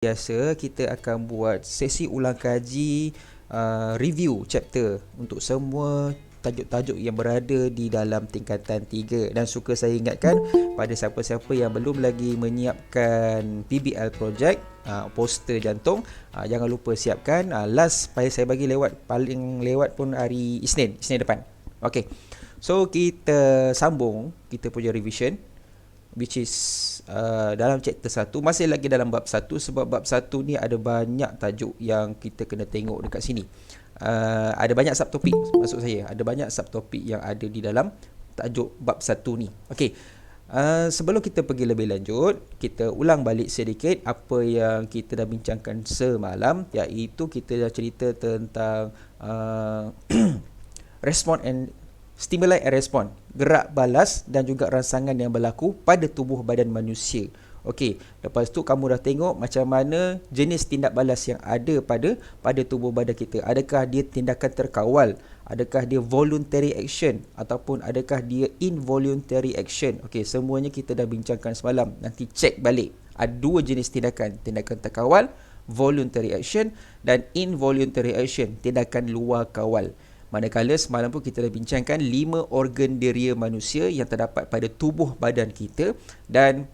Biasa kita akan buat sesi ulang kaji review chapter untuk semua tajuk-tajuk yang berada di dalam tingkatan 3. Dan suka saya ingatkan pada siapa-siapa yang belum lagi menyiapkan PBL project, poster jantung, jangan lupa siapkan. Last saya bagi paling lewat pun hari Isnin depan. Okay, so kita sambung kita punya revision, which is dalam chapter 1, masih lagi dalam bab 1, sebab bab 1 ni ada banyak tajuk yang kita kena tengok dekat sini. Ada banyak subtopik, maksud saya ada banyak subtopik yang ada di dalam tajuk bab 1 ni. Okey. Sebelum kita pergi lebih lanjut, kita ulang balik sedikit apa yang kita dah bincangkan semalam, iaitu kita dah cerita tentang response and stimuli and response, gerak balas dan juga rangsangan yang berlaku pada tubuh badan manusia. Okey, lepas tu kamu dah tengok macam mana jenis tindak balas yang ada pada tubuh badan kita. Adakah dia tindakan terkawal? Adakah dia voluntary action ataupun adakah dia involuntary action? Okey, semuanya kita dah bincangkan semalam. Nanti cek balik. Ada dua jenis tindakan terkawal, voluntary action, dan involuntary action, tindakan luar kawal. Manakala semalam pun kita dah bincangkan 5 organ deria manusia yang terdapat pada tubuh badan kita, dan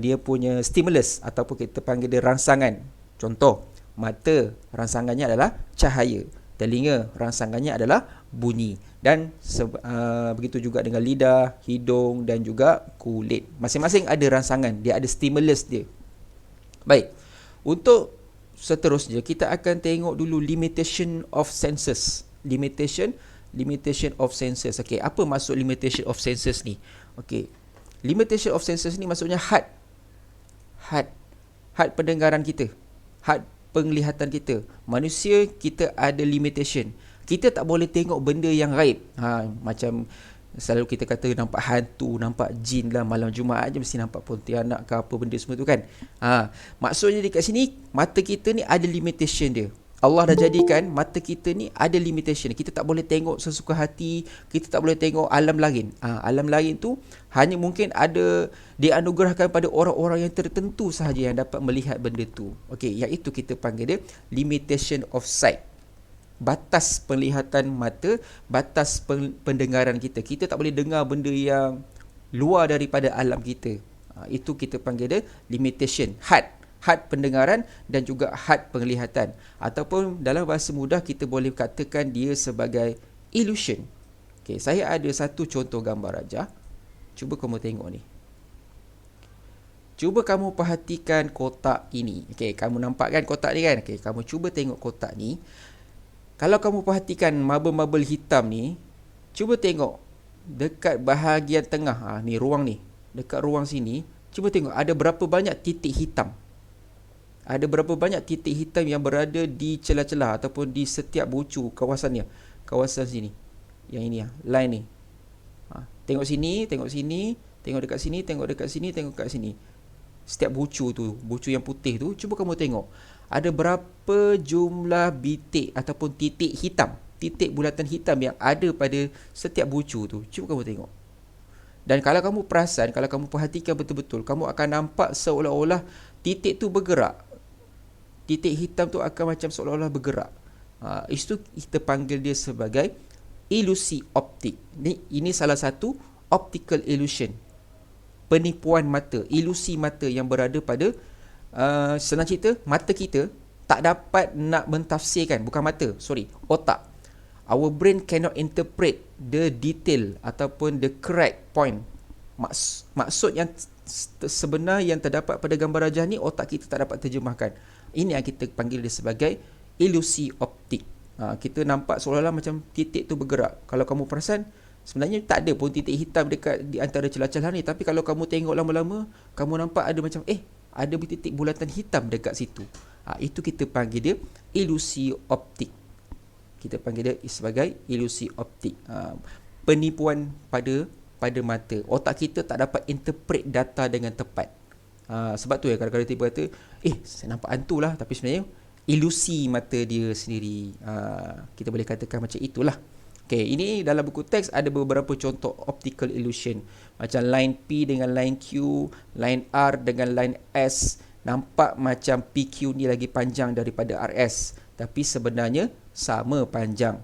dia punya stimulus ataupun kita panggil dia rangsangan. Contoh, mata rangsangannya adalah cahaya, telinga rangsangannya adalah bunyi, dan begitu juga dengan lidah, hidung dan juga kulit. Masing-masing ada rangsangan, dia ada stimulus dia. Baik, untuk seterusnya kita akan tengok dulu limitation of senses. Limitation of senses. Okey, apa maksud limitation of senses ni? Okey, limitation of senses ni maksudnya had pendengaran kita, had penglihatan kita. Manusia kita ada limitation. Kita tak boleh tengok benda yang gaib. Macam selalu kita kata nampak hantu, nampak jin lah, malam Jumaat je mesti nampak pontianak ke apa benda semua tu kan. Maksudnya dekat sini mata kita ni ada limitation dia. Allah dah jadikan mata kita ni ada limitation. Kita tak boleh tengok sesuka hati, kita tak boleh tengok alam lain. Alam lain tu hanya mungkin ada dianugerahkan pada orang-orang yang tertentu sahaja yang dapat melihat benda tu. Okey, iaitu kita panggil dia limitation of sight. Batas penglihatan mata, batas pendengaran kita. Kita tak boleh dengar benda yang luar daripada alam kita. Itu kita panggil dia limitation, had pendengaran dan juga had penglihatan, ataupun dalam bahasa mudah kita boleh katakan dia sebagai illusion. Okey, saya ada satu contoh gambar aja. Cuba kamu tengok ni. Cuba kamu perhatikan kotak ini. Okey, kamu nampak kan kotak ni kan? Okey, kamu cuba tengok kotak ni. Kalau kamu perhatikan marble-marble hitam ni, cuba tengok dekat bahagian tengah, ni ruang ni. Dekat ruang sini, cuba tengok ada berapa banyak titik hitam. Ada berapa banyak titik hitam yang berada di celah-celah ataupun di setiap bucu kawasannya. Kawasan sini. Yang ini line ni. Tengok sini, tengok sini, tengok dekat sini, tengok dekat sini, tengok dekat sini. Setiap bucu tu, bucu yang putih tu, cuba kamu tengok. Ada berapa jumlah bitik ataupun titik hitam, titik bulatan hitam yang ada pada setiap bucu tu. Cuba kamu tengok. Dan kalau kamu perasan, kalau kamu perhatikan betul-betul, kamu akan nampak seolah-olah titik tu bergerak. Titik hitam tu akan macam seolah-olah bergerak. Itu kita panggil dia sebagai ilusi optik. Ini salah satu optical illusion. Penipuan mata, ilusi mata yang berada pada senang cerita, mata kita tak dapat nak mentafsirkan, bukan mata, otak. Our brain cannot interpret the detail ataupun the correct point. Maksud yang sebenar yang terdapat pada gambar rajah ni, otak kita tak dapat terjemahkan. Ini yang kita panggil dia sebagai ilusi optik. Kita nampak seolah-olah macam titik tu bergerak. Kalau kamu perasan, sebenarnya tak ada pun titik hitam dekat di antara celah-celah ni. Tapi kalau kamu tengok lama-lama, kamu nampak ada macam ada titik bulatan hitam dekat situ. Itu kita panggil dia ilusi optik. Kita panggil dia sebagai ilusi optik. Penipuan pada mata. Otak kita tak dapat interpret data dengan tepat. Sebab tu kadang-kadang tiba kata, saya nampak hantu lah, tapi sebenarnya ilusi mata dia sendiri. Kita boleh katakan macam itulah. Okay, ini dalam buku teks ada beberapa contoh optical illusion. Macam line P dengan line Q, line R dengan line S, nampak macam PQ ni lagi panjang daripada RS, tapi sebenarnya sama panjang.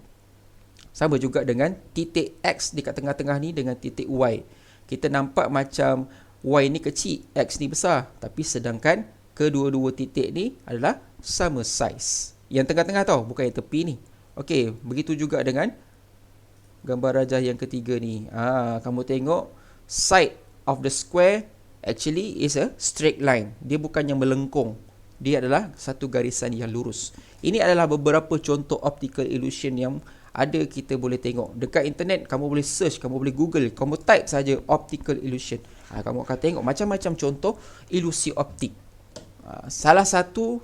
Sama juga dengan titik X dekat tengah-tengah ni dengan titik Y. Kita nampak macam Y ni kecil, X ni besar, tapi sedangkan kedua-dua titik ni adalah sama saiz. Yang tengah-tengah tau, bukan yang tepi ni. Okey, begitu juga dengan gambar rajah yang ketiga ni. Kamu tengok side of the square actually is a straight line. Dia bukan yang melengkung. Dia adalah satu garisan yang lurus. Ini adalah beberapa contoh optical illusion yang ada kita boleh tengok. Dekat internet kamu boleh search, kamu boleh google, kamu type saja optical illusion. Kamu akan tengok macam-macam contoh ilusi optik. Salah satu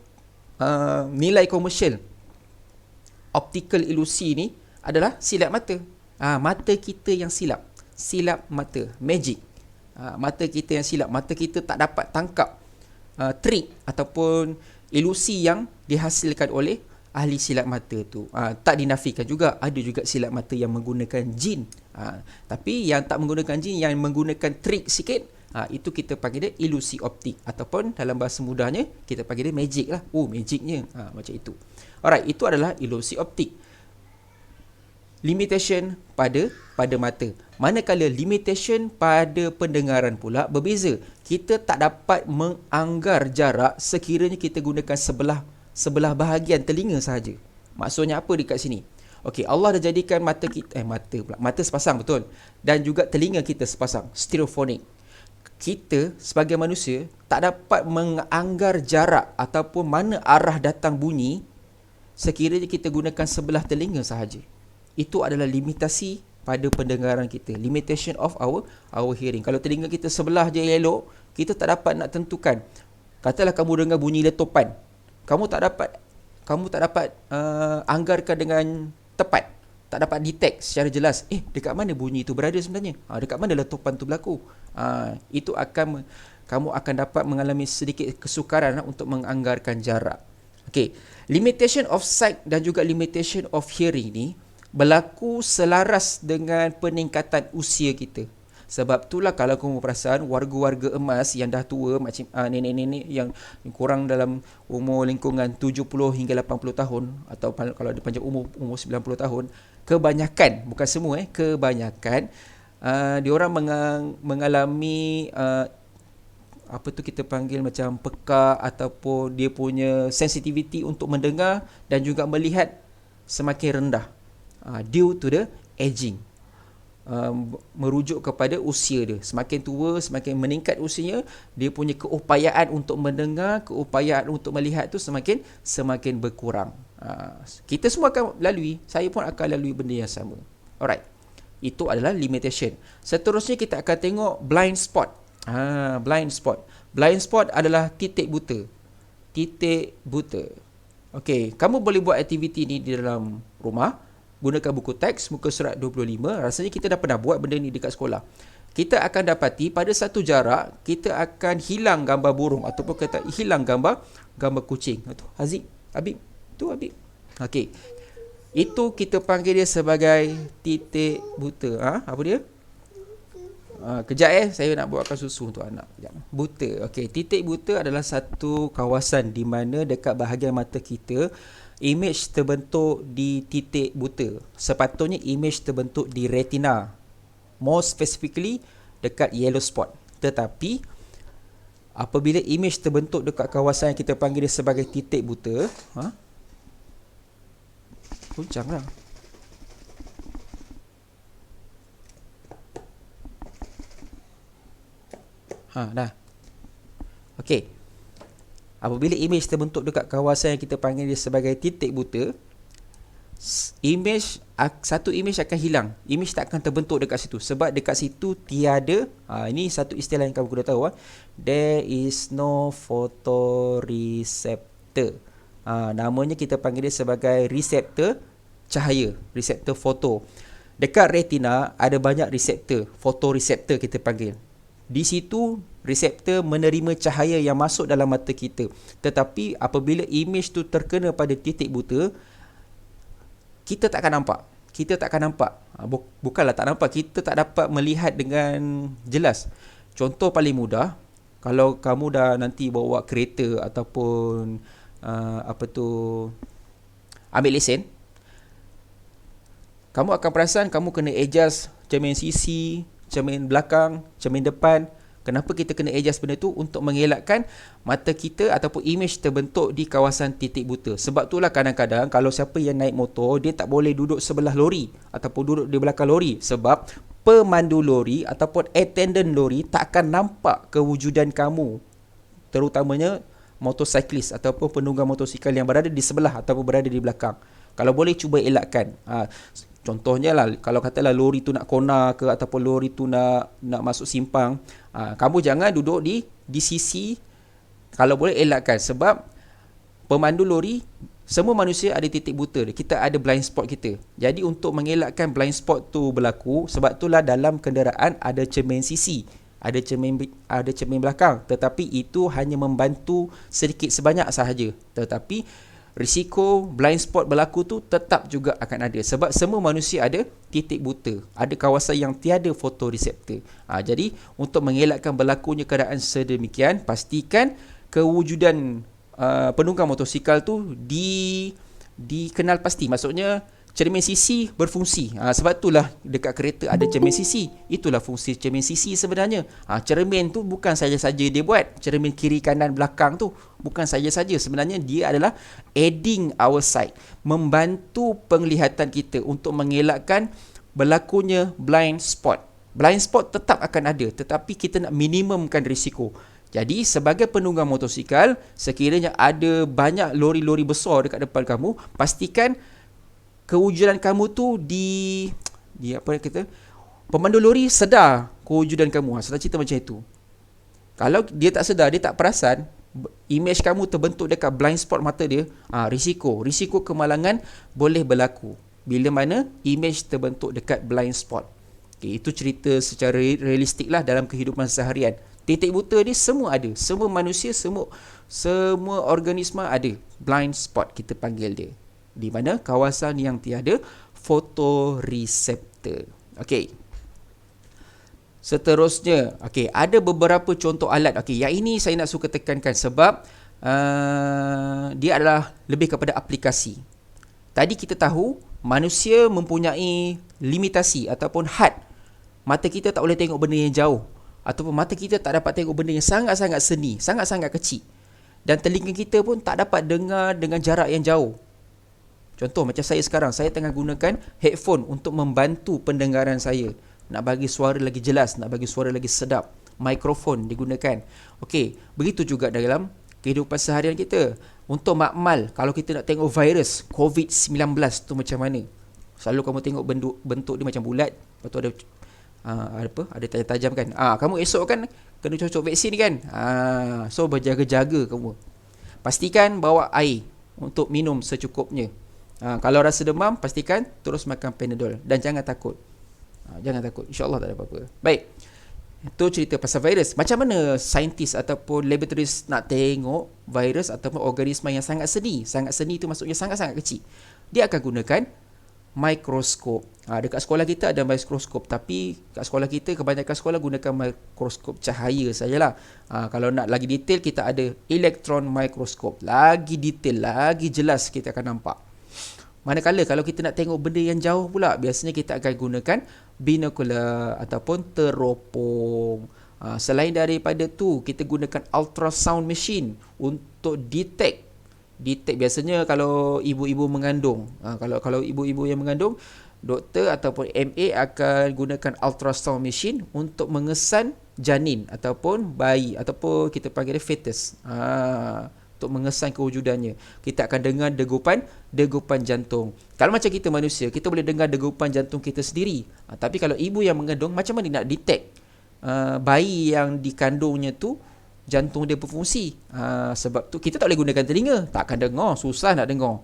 nilai komersial optical ilusi ni adalah silap mata. Mata kita yang silap. Silap mata. Magic. Mata kita yang silap. Mata kita tak dapat tangkap trik ataupun ilusi yang dihasilkan oleh ahli silap mata tu. Tak dinafikan juga. Ada juga silap mata yang menggunakan jin. Tapi yang tak menggunakan jin, yang menggunakan trik sikit, itu kita panggil dia ilusi optik. Ataupun dalam bahasa mudahnya, kita panggil dia magic lah. Magicnya. Macam itu. Alright, itu adalah ilusi optik. Limitation pada mata. Manakala limitation pada pendengaran pula berbeza. Kita tak dapat menganggar jarak sekiranya kita gunakan sebelah bahagian telinga sahaja. Maksudnya apa dekat sini? Okey, Allah dah jadikan mata kita mata sepasang, betul. Dan juga telinga kita sepasang, stereophonic. Kita sebagai manusia tak dapat menganggar jarak ataupun mana arah datang bunyi sekiranya kita gunakan sebelah telinga sahaja. Itu adalah limitasi pada pendengaran kita. Limitation of our hearing. Kalau telinga kita sebelah je elok, kita tak dapat nak tentukan. Katalah kamu dengar bunyi letupan. Kamu tak dapat anggarkan dengan tepat. Tak dapat detect secara jelas. Dekat mana bunyi itu berada sebenarnya? Dekat mana letupan itu berlaku? Itu kamu akan dapat mengalami sedikit kesukaran untuk menganggarkan jarak. Okay. Limitation of sight dan juga limitation of hearing ni berlaku selaras dengan peningkatan usia kita. Sebab itulah kalau kamu perasan warga-warga emas yang dah tua, macam nenek-nenek yang kurang dalam umur lingkungan 70 hingga 80 tahun, atau kalau dia panjang umur 90 tahun, kebanyakan, bukan semua kebanyakan, diorang mengalami kita panggil macam peka, ataupun dia punya sensitivity untuk mendengar dan juga melihat semakin rendah. Due to the aging. Merujuk kepada usia dia. Semakin tua, semakin meningkat usianya, dia punya keupayaan untuk mendengar, keupayaan untuk melihat tu semakin berkurang. Kita semua akan lalui, saya pun akan lalui benda yang sama. Alright. Itu adalah limitation. Seterusnya kita akan tengok blind spot. Blind spot. Blind spot adalah titik buta. Titik buta. Okey, kamu boleh buat aktiviti ni di dalam rumah. Gunakan buku teks muka surat 25. Rasanya kita dah pernah buat benda ni dekat sekolah. Kita akan dapati pada satu jarak kita akan hilang gambar burung ataupun kita hilang gambar kucing. Tu Haziq, Habib, tu Habib. Okey. Itu kita panggil dia sebagai titik buta. Apa dia? Kejap saya nak buatkan susu untuk anak. Kejap. Buta. Okey, titik buta adalah satu kawasan di mana dekat bahagian mata kita image terbentuk di titik buta. Sepatutnya image terbentuk di retina. More specifically dekat yellow spot. Tetapi apabila image terbentuk dekat kawasan yang kita panggil dia sebagai titik buta, goncanglah. Dah. Okey. Apabila image terbentuk dekat kawasan yang kita panggil dia sebagai titik buta, satu image akan hilang. Image tak akan terbentuk dekat situ sebab dekat situ tiada, ini satu istilah yang kamu kena tahu, there is no photoreceptor. Namanya kita panggil dia sebagai reseptor cahaya, reseptor foto. Dekat retina ada banyak reseptor, photoreceptor kita panggil. Di situ reseptor menerima cahaya yang masuk dalam mata kita. Tetapi apabila image tu terkena pada titik buta, kita tak akan nampak. Bukanlah tak nampak, kita tak dapat melihat dengan jelas. Contoh paling mudah, Kalau kamu dah nanti bawa kereta ataupun apa tu, ambil lesen, kamu akan perasan kamu kena adjust cermin sisi, cermin belakang, cermin depan. Kenapa kita kena adjust benda tu? Untuk mengelakkan mata kita ataupun image terbentuk di kawasan titik buta. Sebab itulah kadang-kadang kalau siapa yang naik motor, dia tak boleh duduk sebelah lori ataupun duduk di belakang lori. Sebab pemandu lori ataupun attendant lori tak akan nampak kewujudan kamu. Terutamanya motosiklis ataupun penunggang motosikal yang berada di sebelah ataupun berada di belakang. Kalau boleh cuba elakkan. Contohnya lah, kalau katalah lori tu nak kona ke ataupun lori tu nak masuk simpang, kamu jangan duduk di sisi. Kalau boleh elakkan, sebab pemandu lori, semua manusia ada titik buta. Kita ada blind spot kita. Jadi untuk mengelakkan blind spot tu berlaku, sebab itulah dalam kenderaan ada cermin sisi, ada cermin belakang. Tetapi itu hanya membantu sedikit sebanyak sahaja. Tetapi risiko blind spot berlaku tu tetap juga akan ada, sebab semua manusia ada titik buta, ada kawasan yang tiada fotoreseptor. Jadi untuk mengelakkan berlakunya keadaan sedemikian, pastikan kewujudan penunggang motosikal tu dikenal pasti. Maksudnya cermin sisi berfungsi. Sebab itulah dekat kereta ada cermin sisi. Itulah fungsi cermin sisi sebenarnya. Cermin tu bukan saja-saja dia buat. Cermin kiri kanan belakang tu bukan saja-saja. Sebenarnya dia adalah aiding our sight, membantu penglihatan kita untuk mengelakkan berlakunya blind spot. Blind spot tetap akan ada, tetapi kita nak minimumkan risiko. Jadi sebagai penunggang motosikal, sekiranya ada banyak lori-lori besar dekat depan kamu, pastikan kewujudan kamu tu di apa kita, pemandu lori sedar kewujudan kamu. Sedar cerita macam itu. Kalau dia tak sedar, dia tak perasan, image kamu terbentuk dekat blind spot mata dia, risiko kemalangan boleh berlaku bila mana image terbentuk dekat blind spot. Itu cerita secara realistik lah dalam kehidupan seharian. Titik buta ni semua ada, semua manusia, semua organisma ada blind spot, kita panggil dia, di mana kawasan yang tiada fotoreseptor. Okey. Seterusnya, ada beberapa contoh alat. Yang ini saya nak suka tekankan sebab dia adalah lebih kepada aplikasi. Tadi kita tahu manusia mempunyai limitasi ataupun had. Mata kita tak boleh tengok benda yang jauh, ataupun mata kita tak dapat tengok benda yang sangat-sangat seni, sangat-sangat kecil. Dan telinga kita pun tak dapat dengar dengan jarak yang jauh. Contoh macam saya sekarang, saya tengah gunakan headphone untuk membantu pendengaran saya. Nak bagi suara lagi jelas, nak bagi suara lagi sedap. Mikrofon digunakan. Begitu juga dalam kehidupan seharian kita. Untuk makmal, kalau kita nak tengok virus COVID-19 tu macam mana. Selalu kamu tengok bentuk dia macam bulat, lepas tu ada tajam-tajam kan. Kamu esok kan kena cocok vaksin kan. So berjaga-jaga kamu. Pastikan bawa air untuk minum secukupnya. Kalau rasa demam, pastikan terus makan Panadol. Dan jangan takut. Jangan takut. InsyaAllah tak ada apa-apa. Baik. Itu cerita pasal virus. Macam mana saintis ataupun laboratoris nak tengok virus ataupun organisma yang sangat seni. Sangat seni itu maksudnya sangat-sangat kecil. Dia akan gunakan mikroskop. Dekat sekolah kita ada mikroskop. Tapi kat sekolah kita, kebanyakan sekolah gunakan mikroskop cahaya sajalah. Kalau nak lagi detail, kita ada elektron mikroskop. Lagi detail, lagi jelas kita akan nampak. Manakala kalau kita nak tengok benda yang jauh pula, biasanya kita akan gunakan binokular ataupun teropong. Selain daripada tu, kita gunakan ultrasound machine untuk detect biasanya kalau ibu-ibu mengandung. Kalau ibu-ibu yang mengandung, doktor ataupun MA akan gunakan ultrasound machine untuk mengesan janin ataupun bayi, ataupun kita panggil dia fetus. Untuk mengesan kewujudannya. Kita akan dengar degupan jantung. Kalau macam kita manusia, kita boleh dengar degupan jantung kita sendiri. Tapi kalau ibu yang mengandung, macam mana nak detect bayi yang dikandungnya tu jantung dia berfungsi? Sebab tu kita tak boleh gunakan telinga, tak akan dengar, susah nak dengar.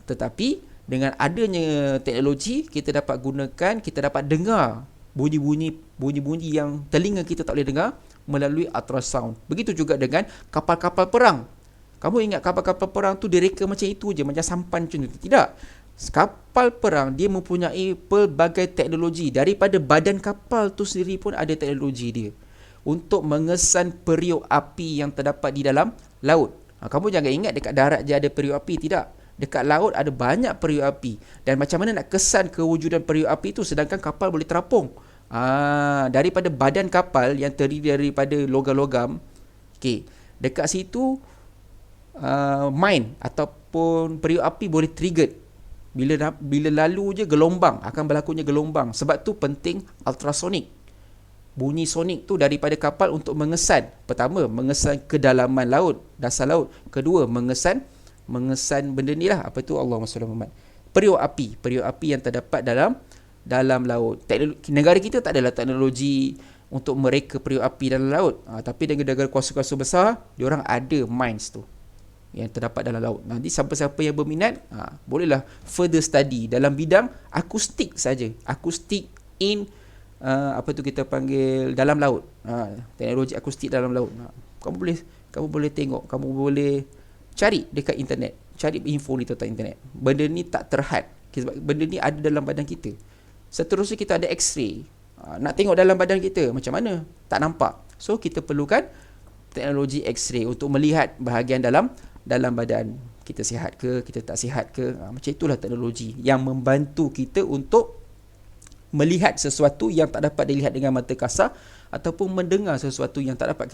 Tetapi dengan adanya teknologi, kita dapat dengar bunyi-bunyi yang telinga kita tak boleh dengar melalui ultrasound. Begitu juga dengan kapal-kapal perang. Kamu ingat kapal-kapal perang tu direka macam itu je, macam sampan macam itu? Tidak. Kapal perang dia mempunyai pelbagai teknologi. Daripada badan kapal tu sendiri pun ada teknologi dia. untuk mengesan periuk api yang terdapat di dalam laut. Kamu jangan ingat dekat darat je ada periuk api, tidak. Dekat laut ada banyak periuk api. Dan macam mana nak kesan kewujudan periuk api tu sedangkan kapal boleh terapung? Daripada badan kapal yang terdiri daripada logam-logam, dekat situ mine ataupun periuk api boleh trigger. Bila lalu je gelombang, akan berlakunya gelombang. Sebab tu penting ultrasonic. Bunyi sonik tu daripada kapal untuk mengesan. Pertama, mengesan kedalaman laut, dasar laut. Kedua, mengesan benda ni lah. Apa tu? Allahumma salli ala Muhammad. Periuk api yang terdapat dalam laut. Negara kita tak adalah teknologi untuk mereka periuk api dalam laut. Tapi negara kuasa-kuasa besar, diorang ada mines tu yang terdapat dalam laut. Nanti siapa-siapa yang berminat, bolehlah further study dalam bidang akustik saja. Akustik in apa tu kita panggil dalam laut. Teknologi akustik dalam laut. Kamu boleh tengok, kamu boleh cari dekat internet. Cari info ni tentang internet. Benda ni tak terhad. Sebab benda ni ada dalam badan kita. Seterusnya kita ada X-ray. Nak tengok dalam badan kita macam mana? Tak nampak. So kita perlukan teknologi X-ray untuk melihat bahagian dalam badan kita, sihat ke, kita tak sihat ke. Macam itulah teknologi yang membantu kita untuk melihat sesuatu yang tak dapat dilihat dengan mata kasar ataupun mendengar sesuatu yang tak dapat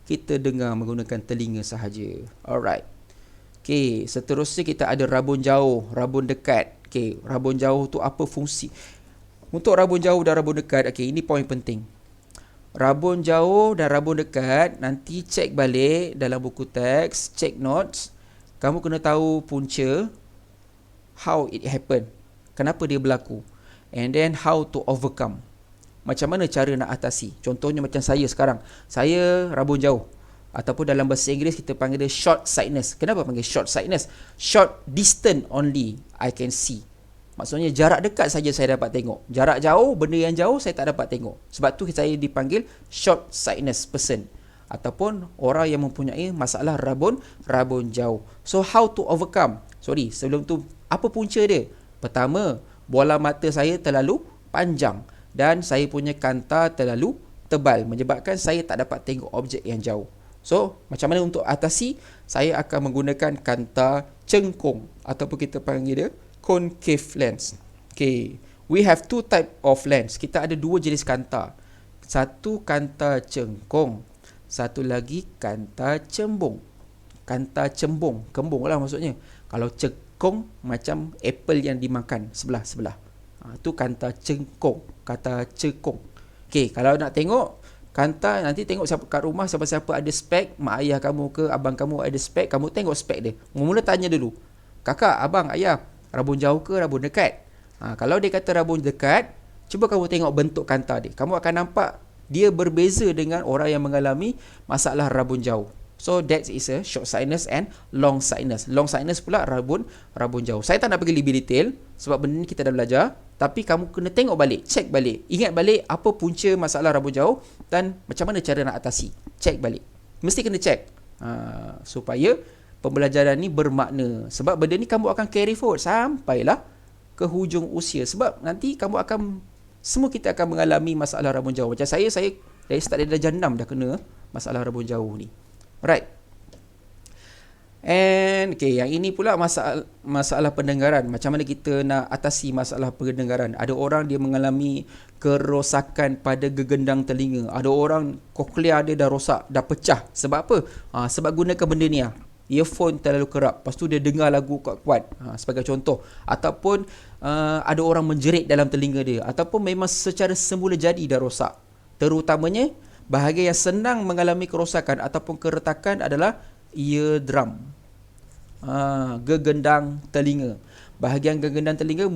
kita dengar menggunakan telinga sahaja. Alright. Seterusnya kita ada rabun jauh, rabun dekat. Rabun jauh tu apa fungsi? Untuk rabun jauh dan rabun dekat, ini poin penting. Rabun jauh dan rabun dekat, nanti cek balik dalam buku teks, cek notes. Kamu kena tahu punca, how it happen, kenapa dia berlaku, and then how to overcome. Macam mana cara nak atasi. Contohnya macam saya sekarang, saya rabun jauh, ataupun dalam bahasa Inggeris kita panggil dia short sightness. Kenapa panggil short sightness? Short distance only I can see. Maksudnya jarak dekat saja saya dapat tengok. Jarak jauh, benda yang jauh saya tak dapat tengok. Sebab tu saya dipanggil short sightness person, ataupun orang yang mempunyai masalah rabun jauh. So how to overcome? Sebelum tu, apa punca dia? Pertama, bola mata saya terlalu panjang dan saya punya kanta terlalu tebal, menyebabkan saya tak dapat tengok objek yang jauh. So, macam mana untuk atasi? Saya akan menggunakan kanta cengkung, ataupun kita panggil dia concave lens. We have two type of lens. Kita ada dua jenis kanta. Satu kanta cengkung, satu lagi kanta cembung. Kanta cembung, kembung lah maksudnya. Kalau cengkung macam apple yang dimakan sebelah-sebelah. Itu kanta cengkung, kata cekung. Kalau nak tengok kanta, nanti tengok siapa kat rumah, siapa-siapa ada spek, mak ayah kamu ke abang kamu ada spek, kamu tengok spek dia. Mula tanya dulu, kakak, abang, ayah, rabun jauh ke rabun dekat? Kalau dia kata rabun dekat, cuba kamu tengok bentuk kanta dia. Kamu akan nampak dia berbeza dengan orang yang mengalami masalah rabun jauh. So that is a short sightness and long sightness. Long sightness pula rabun jauh. Saya tak nak pergi lebih detail sebab benda ni kita dah belajar, tapi kamu kena tengok balik, cek balik, ingat balik apa punca masalah rabun jauh dan macam mana cara nak atasi. Cek balik. Mesti kena cek. Supaya pembelajaran ni bermakna. Sebab benda ni kamu akan carry forward sampailah ke hujung usia. Sebab nanti semua kita akan mengalami masalah rabun jauh. Macam saya dari start dari darjah 6 dah kena masalah rabun jauh ni. Right. And yang ini pula masalah pendengaran. Macam mana kita nak atasi masalah pendengaran? Ada orang dia mengalami kerosakan pada gegendang telinga. Ada orang koklea dia dah rosak, dah pecah. Sebab apa? Sebab gunakan benda ni earphone terlalu kerap, lepas tu dia dengar lagu kuat-kuat, sebagai contoh. Ataupun ada orang menjerit dalam telinga dia, ataupun memang secara semula jadi dah rosak. Terutamanya bahagian yang senang mengalami kerosakan ataupun keretakan adalah eardrum, gegendang telinga. Bahagian gegendang telinga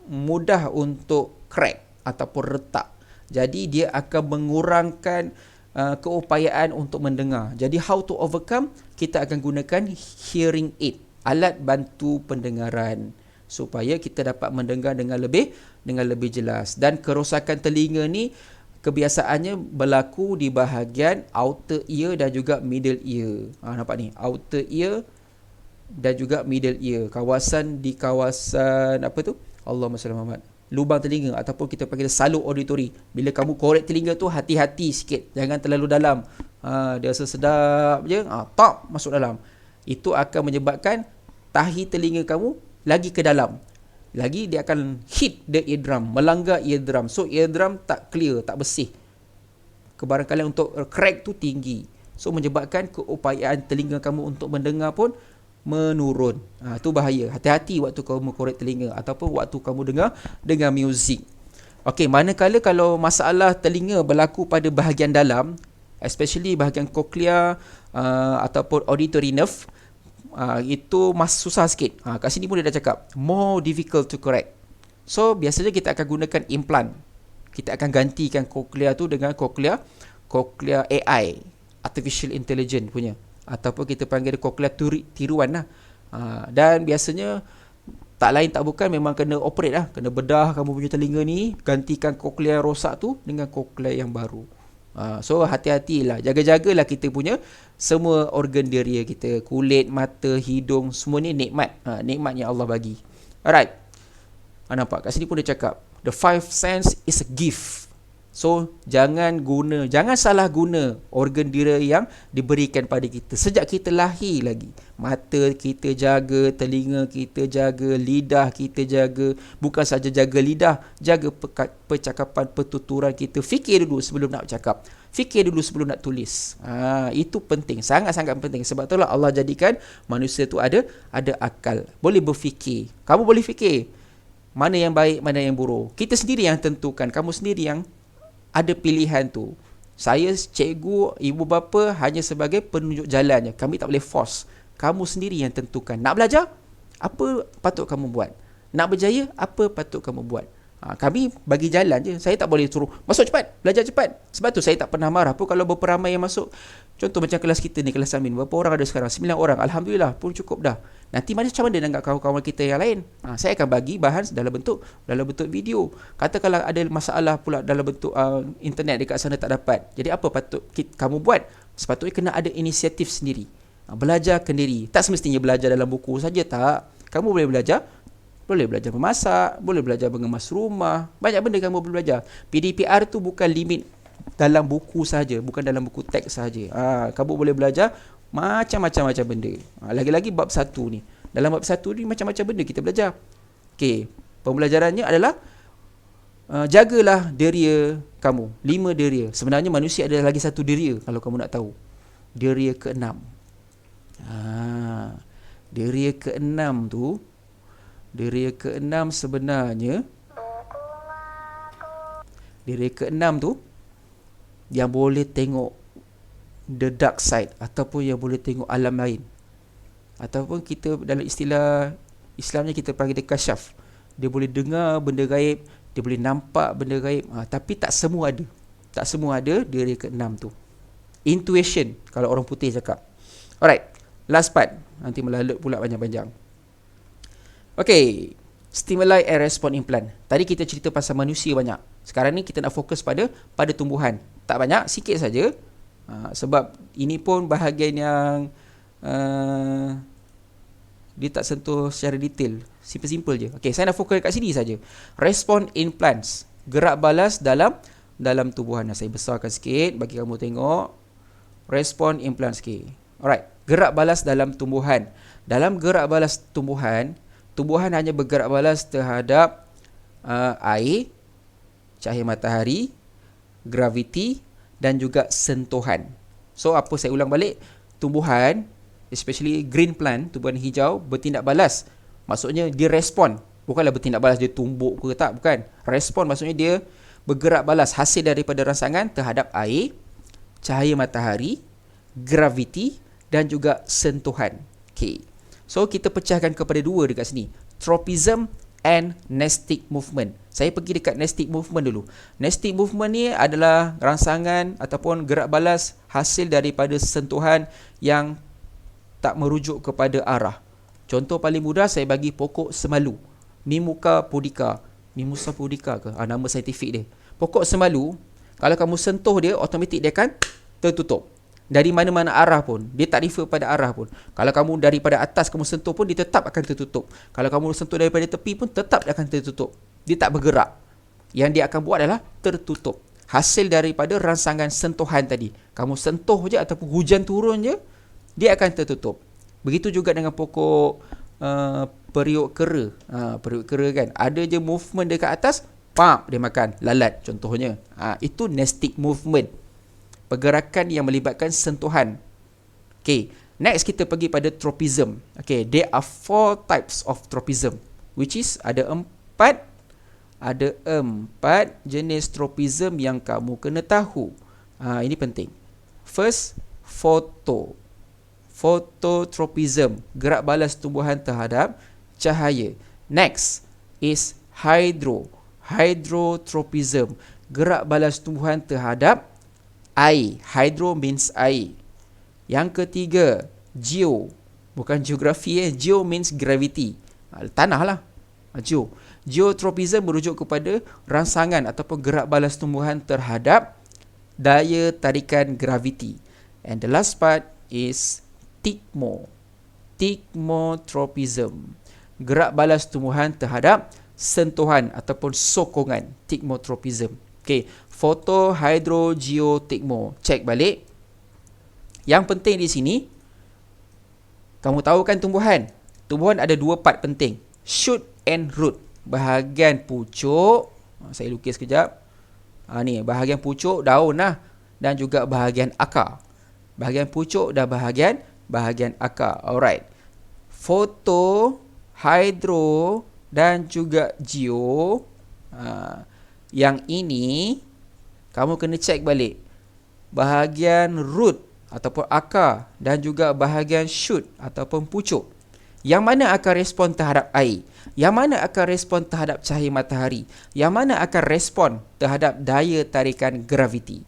mudah untuk crack ataupun retak. Jadi dia akan mengurangkan keupayaan untuk mendengar. Jadi how to overcome? Kita akan gunakan hearing aid, alat bantu pendengaran, supaya kita dapat mendengar dengan lebih jelas. Dan kerosakan telinga ni kebiasaannya berlaku di bahagian outer ear dan juga middle ear. Nampak ni, outer ear dan juga middle ear. Kawasan apa tu? Allahumma salli ala Muhammad. lubang telinga ataupun kita panggil salur auditory. Bila kamu korek telinga tu, hati-hati sikit, jangan terlalu dalam. Dia sedap je, tak masuk dalam. Itu akan menyebabkan tahi telinga kamu lagi ke dalam. Lagi dia akan hit the eardrum, melanggar eardrum. So eardrum tak clear, tak bersih. Kebarangkalian untuk crack tu tinggi. So menyebabkan keupayaan telinga kamu untuk mendengar pun menurun. Tu bahaya. Hati-hati waktu kamu korek telinga ataupun waktu kamu dengar muzik. Okey, manakala kalau masalah telinga berlaku pada bahagian dalam, especially bahagian cochlea ataupun auditory nerve, itu susah sikit. Kat sini pun dia dah cakap more difficult to correct. So biasanya kita akan gunakan implant. Kita akan gantikan cochlea tu dengan cochlea AI, artificial intelligence punya, ataupun kita panggil cochlea tiruan lah. Dan biasanya tak lain tak bukan memang kena operate lah, kena bedah kamu punya telinga ni, gantikan cochlea rosak tu dengan cochlea yang baru. So hati-hatilah, jaga-jagalah kita punya semua organ deria kita, kulit, mata, hidung, semua ni nikmat, nikmat yang Allah bagi. Alright, nampak kat sini pun dia cakap the five sense is a gift. So jangan salah guna organ dera yang diberikan pada kita sejak kita lahir lagi. Mata kita jaga, telinga kita jaga, lidah kita jaga. Bukan saja jaga lidah, jaga percakapan, pertuturan kita. Fikir dulu sebelum nak bercakap, fikir dulu sebelum nak tulis. Itu penting, sangat-sangat penting. Sebab itulah Allah jadikan manusia tu ada akal, boleh berfikir. Kamu boleh fikir mana yang baik, mana yang buruk. Kita sendiri yang tentukan, kamu sendiri yang ada pilihan tu. Saya, cikgu, ibu bapa hanya sebagai penunjuk jalannya. Kami tak boleh force. Kamu sendiri yang tentukan. Nak belajar? Apa patut kamu buat? Nak berjaya? Apa patut kamu buat? Kami bagi jalan je. Saya tak boleh suruh masuk cepat, belajar cepat. Sebab tu saya tak pernah marah pun kalau berapa ramai yang masuk. Contoh macam kelas kita ni, kelas Amin, berapa orang ada sekarang? 9 orang. Alhamdulillah pun cukup dah. Nanti macam mana dengan kawan-kawan kita yang lain? Saya akan bagi bahan dalam bentuk video. Katakanlah ada masalah pula dalam bentuk internet dekat sana tak dapat. Jadi apa patut kamu buat? Sepatutnya kena ada inisiatif sendiri. Belajar sendiri. Tak semestinya belajar dalam buku saja, tak. Kamu boleh belajar memasak, boleh belajar mengemas rumah. Banyak benda kamu boleh belajar. PDPR tu bukan limit dalam buku saja, bukan dalam buku teks saja. Kamu boleh belajar macam-macam benda. Lagi-lagi bab 1 ni. Dalam bab 1 ni macam-macam benda kita belajar. Okey, pembelajarannya adalah jagalah deria kamu. 5 deria. Sebenarnya manusia ada lagi 1 deria kalau kamu nak tahu. Deria ke-6. Deria ke-6 tu, deria ke-6 sebenarnya, deria ke-6 tu yang boleh tengok the dark side, ataupun yang boleh tengok alam lain, ataupun kita dalam istilah Islamnya kita panggil dia kasyaf. Dia boleh dengar benda gaib, dia boleh nampak benda gaib, tapi tak semua ada deria ke-6 tu. Intuition kalau orang putih cakap. Alright, last part, nanti melalut pula panjang-panjang. Okay, stimuli and response implant. Tadi kita cerita pasal manusia banyak. Sekarang ni kita nak fokus pada tumbuhan. Tak banyak, sikit saja. Sebab ini pun bahagian yang dia tak sentuh secara detail. Simple-simple je. Okay, saya nak fokus kat sini saja. Response implants, gerak balas dalam tubuhan. Saya besarkan sikit bagi kamu tengok. Response implants sikit. Alright, gerak balas dalam tumbuhan. Dalam gerak balas tumbuhan hanya bergerak balas terhadap air, cahaya matahari, graviti dan juga sentuhan. So apa, saya ulang balik, tumbuhan, especially green plant, tumbuhan hijau, bertindak balas. Maksudnya dia respon. Bukanlah bertindak balas dia tumbuk ke, tak, bukan. Respon maksudnya dia bergerak balas hasil daripada rangsangan terhadap air, cahaya matahari, graviti dan juga sentuhan. Okay. So kita pecahkan kepada 2 dekat sini. Tropism and nestic movement. Saya pergi dekat nestic movement dulu. Nestic movement ni adalah rangsangan ataupun gerak balas hasil daripada sentuhan yang tak merujuk kepada arah. Contoh paling mudah saya bagi pokok semalu. Mimosa pudica. Mimosa pudica ke? Nama saintifik dia. Pokok semalu, kalau kamu sentuh dia, automatik dia akan tertutup. Dari mana-mana arah pun, dia tak refer pada arah pun. Kalau kamu daripada atas kamu sentuh pun, dia tetap akan tertutup. Kalau kamu sentuh daripada tepi pun, tetap akan tertutup. Dia tak bergerak. Yang dia akan buat adalah tertutup. Hasil daripada rangsangan sentuhan tadi. Kamu sentuh je ataupun hujan turun je, dia akan tertutup. Begitu juga dengan pokok periuk kera. Periuk kera kan, ada je movement dekat atas, pap, dia makan lalat contohnya. Itu nestic movement. Pergerakan yang melibatkan sentuhan. Okay, next kita pergi pada tropism. Okay, there are 4 types of tropism, which is ada 4 jenis tropism yang kamu kena tahu. Ini penting. First, phototropism, gerak balas tumbuhan terhadap cahaya. Next is hydrotropism, gerak balas tumbuhan terhadap air. Hydro means air. Yang ketiga, bukan geografi, geo means gravity, tanah lah. Geotropism merujuk kepada rangsangan ataupun gerak balas tumbuhan terhadap daya tarikan graviti. And the last part is Thigmotropism, gerak balas tumbuhan terhadap sentuhan ataupun sokongan. Thigmotropism. Okay, foto, hydro, geo, thigmo. Cek balik. Yang penting di sini, kamu tahu kan tumbuhan? Tumbuhan ada 2 part penting, shoot and root. Bahagian pucuk, saya lukis kejap. Ni bahagian pucuk, daun lah, dan juga bahagian akar. Bahagian pucuk dan bahagian akar. Alright. Foto, hydro dan juga geo. Yang ini kamu kena cek balik. Bahagian root ataupun akar dan juga bahagian shoot ataupun pucuk. Yang mana akan respon terhadap air? Yang mana akan respon terhadap cahaya matahari? Yang mana akan respon terhadap daya tarikan graviti?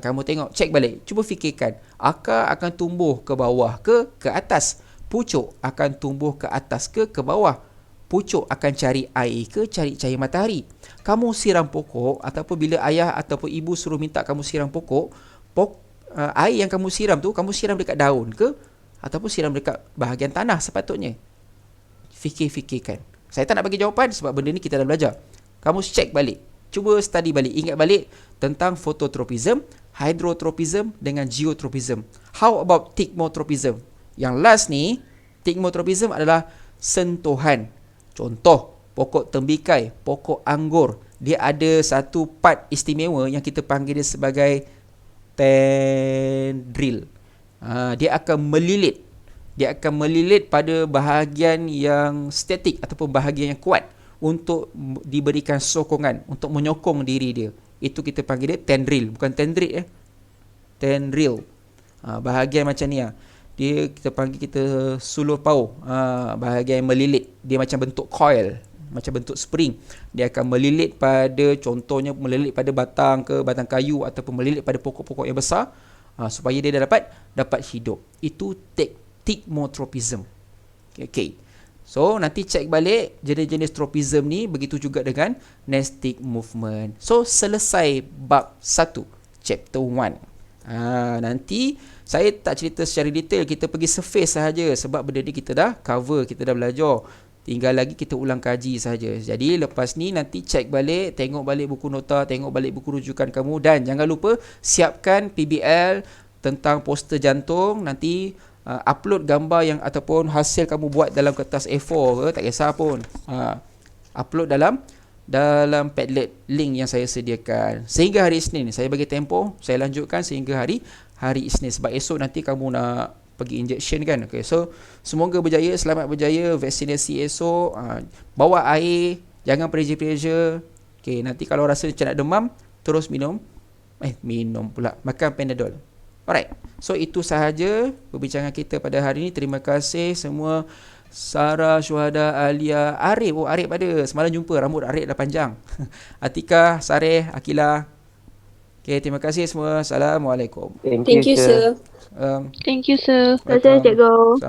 Kamu tengok, cek balik. Cuba fikirkan. Akar akan tumbuh ke bawah ke atas? Pucuk akan tumbuh ke atas ke bawah? Pucuk akan cari air ke cari cahaya matahari? Kamu siram pokok ataupun bila ayah ataupun ibu suruh minta kamu siram pokok, air yang kamu siram tu, kamu siram dekat daun ke ataupun siram dekat bahagian tanah sepatutnya? Fikirkan. Saya tak nak bagi jawapan sebab benda ni kita dah belajar. Kamu cek balik. Cuba study balik. Ingat balik tentang phototropism, hydrotropism dengan geotropism. How about thigmotropism? Yang last ni, thigmotropism adalah sentuhan. Contoh, pokok tembikai, pokok anggur. Dia ada satu part istimewa yang kita panggil dia sebagai tendril. Dia akan melilit. Dia akan melilit pada bahagian yang statik ataupun bahagian yang kuat untuk diberikan sokongan, untuk menyokong diri dia. Itu kita panggil dia tendril, bukan tendrit. Tendril. Bahagian macam ni. Dia kita panggil sulur pauh. Bahagian yang melilit. Dia macam bentuk coil, macam bentuk spring. Dia akan melilit pada, contohnya melilit pada batang kayu ataupun melilit pada pokok-pokok yang besar, supaya dia dapat hidup. Itu thigmotropism. Okay. So nanti cek balik jenis-jenis tropism ni. Begitu juga dengan nestic movement. So selesai bab 1, chapter 1. Nanti saya tak cerita secara detail, kita pergi surface sahaja sebab benda ni kita dah cover, kita dah belajar. Tinggal lagi kita ulang kaji sahaja. Jadi lepas ni nanti cek balik, tengok balik buku nota, tengok balik buku rujukan kamu, dan jangan lupa siapkan PBL tentang poster jantung. Nanti upload gambar yang ataupun hasil kamu buat dalam kertas A4 ke, tak kisah pun. Upload dalam Padlet link yang saya sediakan. Sehingga hari Isnin, saya bagi tempoh, saya lanjutkan sehingga hari Isnin sebab esok nanti kamu nak pergi injection kan. Okay, so semoga berjaya, selamat berjaya vaksinasi esok. Bawa air, jangan pressure. Okay, nanti kalau rasa macam nak demam, terus minum pula, makan Panadol. Alright, so itu sahaja perbincangan kita pada hari ini. Terima kasih semua. Sarah, Syuhada, Alia, Arif. Arif ada. Semalam jumpa, rambut Arif dah panjang. Atika, Sareh, Akila. Okay, terima kasih semua. Assalamualaikum. Thank you, sir. Thank you, sir. Terima kasih, cikgu.